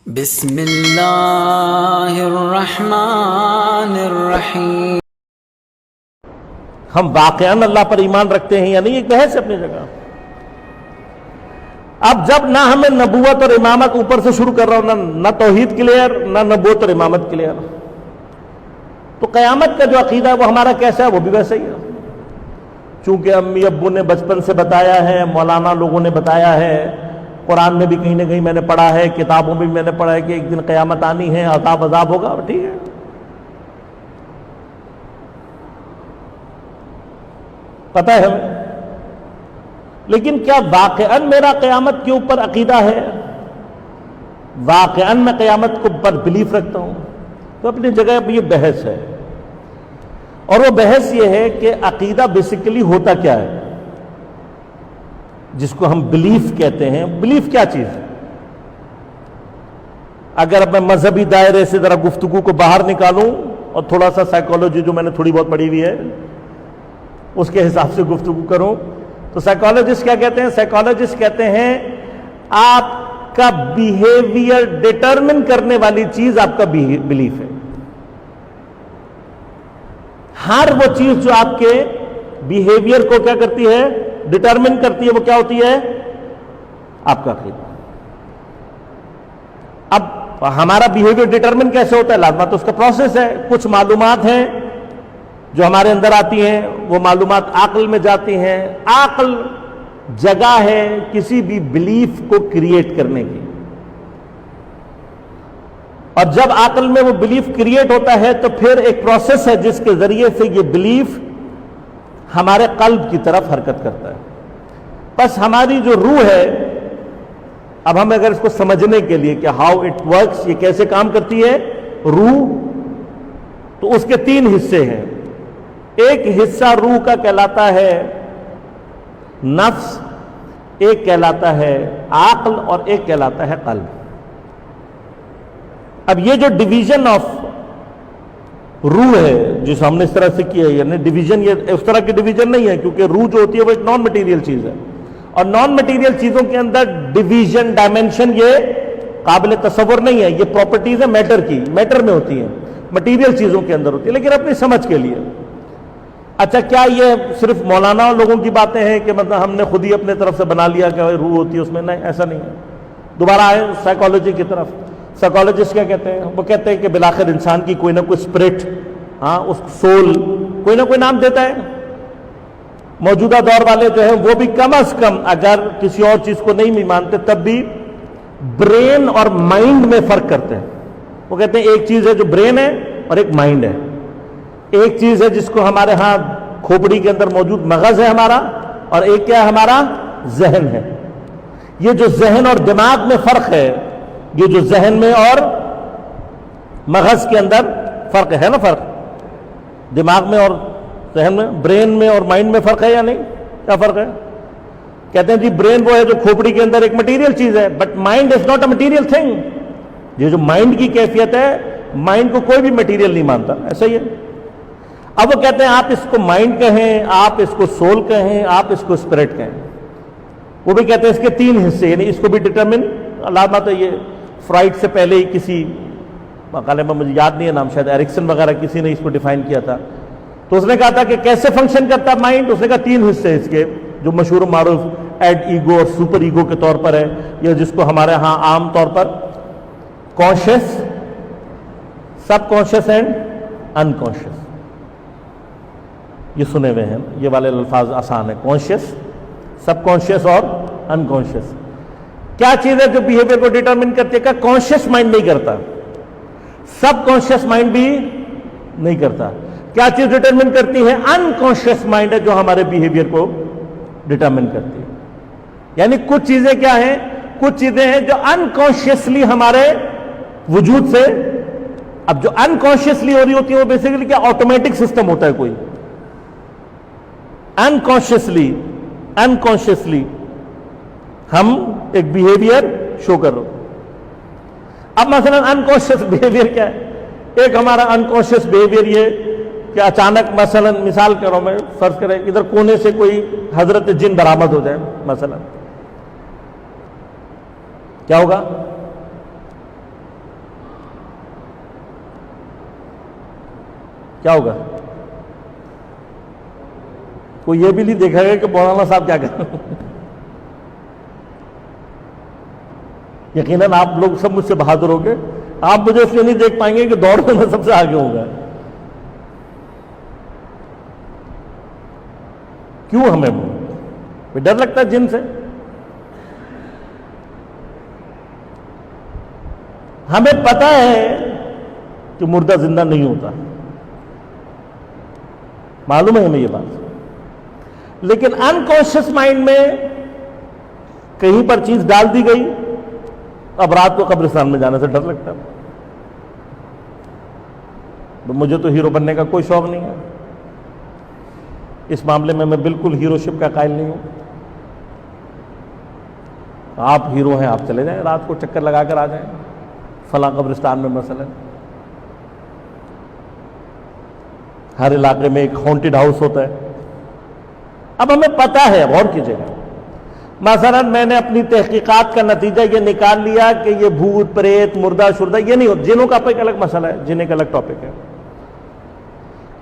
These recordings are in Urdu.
بسم اللہ الرحمن الرحیم۔ ہم واقعاً اللہ پر ایمان رکھتے ہیں یا نہیں، ایک بحث ہے اپنی جگہ۔ اب جب نہ ہمیں نبوت اور امامت اوپر سے شروع کر رہا ہوں، نہ توحید کلیئر، نہ نبوت اور امامت کلیئر، تو قیامت کا جو عقیدہ ہے وہ ہمارا کیسا ہے؟ وہ بھی ویسا ہی ہے۔ چونکہ امی ابو نے بچپن سے بتایا ہے، مولانا لوگوں نے بتایا ہے، قرآن میں بھی کہیں نہ کہیں میں نے پڑھا ہے، کتابوں میں بھی میں نے پڑھا ہے کہ ایک دن قیامت آنی ہے، عذاب عذاب ہوگا، ٹھیک ہے۔ پتہ ہے ہمیں، لیکن کیا واقعاً میرا قیامت کے اوپر عقیدہ ہے؟ واقعاً میں قیامت کو پر بلیف رکھتا ہوں؟ تو اپنی جگہ یہ بحث ہے، اور وہ بحث یہ ہے کہ عقیدہ بیسیکلی ہوتا کیا ہے، جس کو ہم بلیف کہتے ہیں۔ بلیف کیا چیز ہے؟ اگر میں مذہبی دائرے سے ذرا گفتگو کو باہر نکالوں اور تھوڑا سا سائیکالوجی جو میں نے تھوڑی بہت پڑھی ہوئی ہے اس کے حساب سے گفتگو کروں، تو سائیکالوجسٹ کیا کہتے ہیں؟ سائیکالوجسٹ کہتے ہیں آپ کا بیہیویئر ڈٹرمن کرنے والی چیز آپ کا بلیف ہے۔ ہر وہ چیز جو آپ کے بیہیویئر کو کیا کرتی ہے؟ ڈٹرمن کرتی ہے، وہ کیا ہوتی ہے؟ آپ کا عقیدہ۔ اب ہمارا بیہیویئر ڈٹرمن کیسے ہوتا ہے؟ لازمات اس کا پروسیس ہے۔ کچھ معلومات ہیں جو ہمارے اندر آتی ہیں، وہ معلومات عقل میں جاتی ہیں۔ عقل جگہ ہے کسی بھی بلیف کو کریٹ کرنے کی، اور جب عقل میں وہ بلیف کریٹ ہوتا ہے تو پھر ایک پروسیس ہے جس کے ذریعے سے یہ بلیف ہمارے قلب کی طرف حرکت کرتا ہے۔ بس ہماری جو روح ہے، اب ہم اگر اس کو سمجھنے کے لیے کہ ہاؤ اٹ ورکس، یہ کیسے کام کرتی ہے روح، تو اس کے تین حصے ہیں۔ ایک حصہ روح کا کہلاتا ہے نفس، ایک کہلاتا ہے عقل، اور ایک کہلاتا ہے قلب۔ اب یہ جو ڈویژن آف روح ہے جس ہم نے اس طرح سے کیا ہے، یعنی ڈویژن، یہ اس طرح کی ڈویژن نہیں ہے، کیونکہ روح جو ہوتی ہے وہ ایک نان مٹیریل چیز ہے، اور نان مٹیریل چیزوں کے اندر ڈویژن، ڈائمنشن یہ قابل تصور نہیں ہے۔ یہ پراپرٹیز ہے میٹر کی، میٹر میں ہوتی ہیں، مٹیریل چیزوں کے اندر ہوتی ہے، لیکن اپنی سمجھ کے لیے۔ اچھا، کیا یہ صرف مولانا لوگوں کی باتیں ہیں کہ مطلب ہم نے خود ہی اپنے طرف سے بنا لیا کہ روح ہوتی ہے اس میں؟ نہیں، ایسا نہیں ہے۔ دوبارہ آئے سائیکالوجی کی طرف۔ سائیکالوجسٹ کیا کہتے ہیں؟ وہ کہتے ہیں کہ بالآخر انسان کی کوئی نہ کوئی اسپرٹ، اس سول، کوئی نہ کوئی نام دیتا ہے۔ موجودہ دور والے جو ہیں وہ بھی کم از کم اگر کسی اور چیز کو نہیں بھی مانتے تب بھی برین اور مائنڈ میں فرق کرتے ہیں۔ وہ کہتے ہیں ایک چیز ہے جو برین ہے اور ایک مائنڈ ہے۔ ایک چیز ہے جس کو ہمارے ہاں کھوپڑی کے اندر موجود مغز ہے ہمارا، اور ایک کیا ہے؟ ہمارا ذہن ہے۔ یہ جو ذہن اور دماغ میں فرق ہے، یہ جو ذہن میں اور مغز کے اندر فرق ہے نا، فرق دماغ میں اور ذہن میں، برین میں اور مائنڈ میں فرق ہے یا نہیں؟ کیا فرق ہے؟ کہتے ہیں جی برین وہ ہے جو کھوپڑی کے اندر ایک مٹیریل چیز ہے، but mind is not a material thing. یہ جو مائنڈ کی کیفیت ہے، مائنڈ کو کوئی بھی مٹیریل نہیں مانتا، ایسا ہی ہے۔ اب وہ کہتے ہیں آپ اس کو مائنڈ کہیں، آپ اس کو سول کہیں، آپ اس کو اسپرٹ کہیں۔ وہ بھی کہتے ہیں اس کے تین حصے، یعنی اس کو بھی ڈٹرمن، علامات ہے یہ فرائڈ سے پہلے ہی کسی مقالے میں، مجھے یاد نہیں ہے نام، شاید ایرکسن وغیرہ کسی نے اس کو ڈیفائن کیا تھا، تو اس نے کہا تھا کہ کیسے فنکشن کرتا ہے مائنڈ۔ اس نے کہا تین حصے اس کے جو مشہور و معروف ایڈ ایگو اور سپر ایگو کے طور پر ہے، یا جس کو ہمارے ہاں عام طور پر conscious, subconscious and unconscious, یہ سنے ہوئے ہیں، یہ والے الفاظ آسان ہیں، کانشیس، سب کانشیس اور انکانشیس۔ کیا چیز ہے جو بیہیویئر کو ڈٹرمن کرتی ہے؟ کہ کانشیس مائنڈ نہیں کرتا، سب کانشیس مائنڈ بھی نہیں کرتا۔ کیا چیز ڈٹرمن کرتی ہے؟ انکانشیس مائنڈ ہے جو ہمارے بیہیویئر کو ڈٹرمن کرتی ہے۔ یعنی کچھ چیزیں کیا ہیں؟ کچھ چیزیں ہیں جو انکانشیسلی ہمارے وجود سے، اب جو انکانشیسلی ہو رہی ہوتی ہے وہ بیسیکلی کیا آٹومیٹک سسٹم ہوتا ہے کوئی، انکانشیسلی ہم ایک بیہیویئر شو کر رہے ہو۔ اب مثلا انکانشیس بیہیویئر کیا ہے؟ ایک ہمارا انکانشیس بیہیویئر یہ کہ اچانک مثلا مثال کر رہا ہوں میں، فرض کریں ادھر کونے سے کوئی حضرت جن برآمد ہو جائے، مثلا کیا ہوگا؟ کیا ہوگا؟ کوئی یہ بھی نہیں دیکھا گا کہ مولانا صاحب کیا کریں. یقیناً آپ لوگ سب مجھ سے بہادر ہو گے. آپ مجھے اس لیے نہیں دیکھ پائیں گے کہ دوڑ میں میں سب سے آگے ہوں گا. کیوں ہمیں ڈر لگتا ہے جن سے؟ ہمیں پتا ہے کہ مردہ زندہ نہیں ہوتا، معلوم ہے ہمیں یہ بات، لیکن انکانشیس مائنڈ میں کہیں پر چیز ڈال دی گئی. اب رات کو قبرستان میں جانے سے ڈر لگتا ہے. مجھے تو ہیرو بننے کا کوئی شوق نہیں ہے. اس معاملے میں میں بالکل ہیرو شپ کا قائل نہیں ہوں. آپ ہیرو ہیں، آپ چلے جائیں رات کو چکر لگا کر آ جائیں فلاں قبرستان میں. مثلا ہر علاقے میں ایک ہانٹڈ ہاؤس ہوتا ہے. اب ہمیں پتا ہے، غور کیجیے گا، مثلا میں نے اپنی تحقیقات کا نتیجہ یہ نکال لیا کہ یہ بھوت پریت مردہ شردہ یہ نہیں ہوتا. جنوں کا ایک الگ مسئلہ ہے، جن ایک الگ ٹاپک ہے،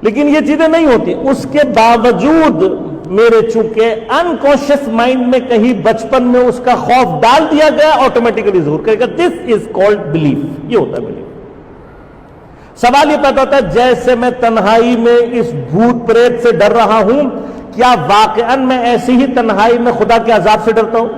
لیکن یہ چیزیں نہیں ہوتی. اس کے باوجود میرے چونکہ انکانشیس مائنڈ میں کہیں بچپن میں اس کا خوف ڈال دیا گیا، آٹومیٹیکلی ظہور کرے گا. دس از کالڈ بلیف. یہ ہوتا ہے بلیف. سوال یہ پیدا ہوتا ہے جیسے میں تنہائی میں اس بھوت پریت سے ڈر رہا ہوں، کیا واقعاً میں ایسی ہی تنہائی میں خدا کے عذاب سے ڈرتا ہوں؟